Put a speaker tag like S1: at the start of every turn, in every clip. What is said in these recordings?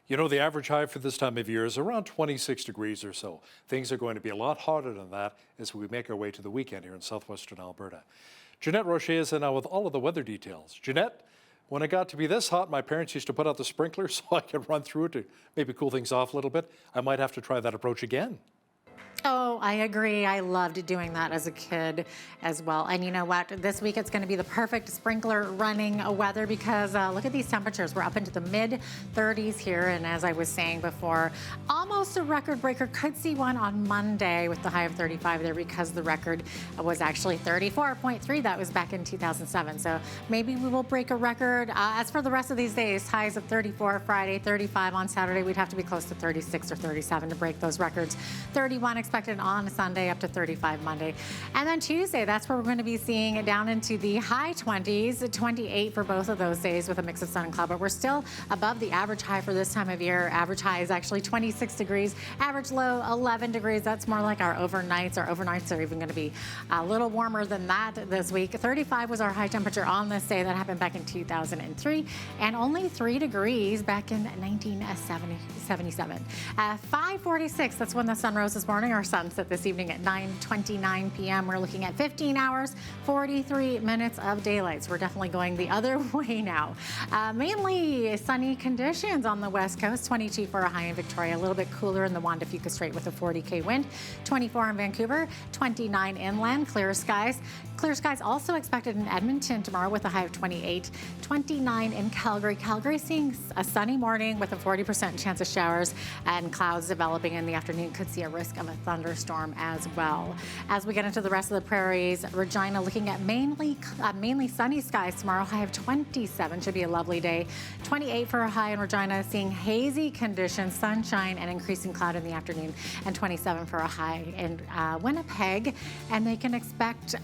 S1: You know, the average high for this time of year is around 26 degrees or so. Things are going to be a lot hotter than that as we make our way to the weekend here in southwestern Alberta. Jeanette Rocher is in now with all of the weather details. Jeanette, when it got to be this hot, my parents used to put out the sprinkler so I could run through it to maybe cool things off a little bit. I might have to try that approach again.
S2: Oh, I agree. I loved doing that as a kid as well. And you know what? This week it's going to be the perfect sprinkler running weather because look at these temperatures. We're up into the mid 30s here. And as I was saying before, almost a record breaker. Could see one on Monday with the high of 35 there because the record was actually 34.3. That was back in 2007. So maybe we will break a record. As for the rest of these days, highs of 34 Friday, 35 on Saturday. We'd have to be close to 36 or 37 to break those records. 31 expected on Sunday, up to 35 Monday. And then Tuesday, that's where we're going to be seeing it down into the high 20s, 28 for both of those days with a mix of sun and cloud. But we're still above the average high for this time of year. Average high is actually 26 degrees, average low 11 degrees. That's more like our overnights. Our overnights are even going to be a little warmer than that this week. 35 was our high temperature on this day. That happened back in 2003, and only 3 degrees back in 1977. 5:46, that's when the sun rose this morning. Our sunset this evening at 9:29 p.m. We're looking at 15 hours, 43 minutes of daylight. So we're definitely going the other way now. Mainly sunny conditions on the west coast. 22 for a high in Victoria. A little bit cooler in the Juan de Fuca Strait with a 40k wind. 24 in Vancouver. 29 inland. Clear skies. Clear skies also expected in Edmonton tomorrow with a high of 28. 29 in Calgary. Calgary seeing a sunny morning with a 40% chance of showers and clouds developing in the afternoon. Could see a risk of a thunderstorm as well. As we get into the rest of the prairies, Regina looking at mainly sunny skies tomorrow. High of 27. Should be a lovely day. 28 for a high in Regina. Seeing hazy conditions, sunshine and increasing cloud in the afternoon. And 27 for a high in Winnipeg. And they can expect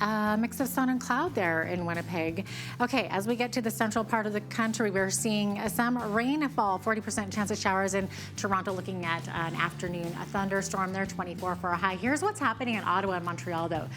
S2: mix of sun and cloud there in Winnipeg. Okay, as we get to the central part of the country, we're seeing some rainfall, 40% chance of showers in Toronto, looking at an afternoon thunderstorm there, 24 for a high. Here's what's happening in Ottawa and Montreal though.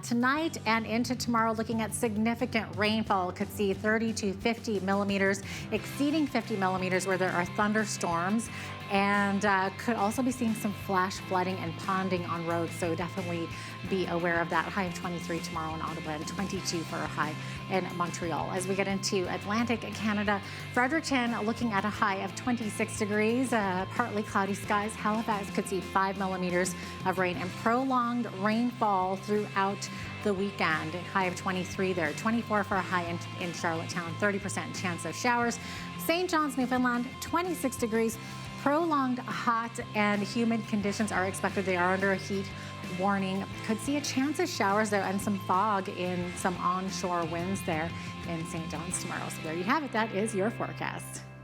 S2: Tonight and into tomorrow, looking at significant rainfall. Could see 30 to 50 millimeters, exceeding 50 millimeters where there are thunderstorms. And could also be seeing some flash flooding and ponding on roads, so definitely be aware of that. High of 23 tomorrow in Ottawa and 22 for a high in Montreal. As we get into Atlantic Canada, Fredericton looking at a high of 26 degrees, partly cloudy skies. Halifax could see 5 millimeters of rain and prolonged rainfall throughout the weekend. High of 23 there, 24 for a high in Charlottetown, 30% chance of showers. St. John's, Newfoundland, 26 degrees. Prolonged hot and humid conditions are expected. They are under a heat warning. Could see a chance of showers there and some fog in some onshore winds there in St. John's tomorrow. So there you have it. That is your forecast.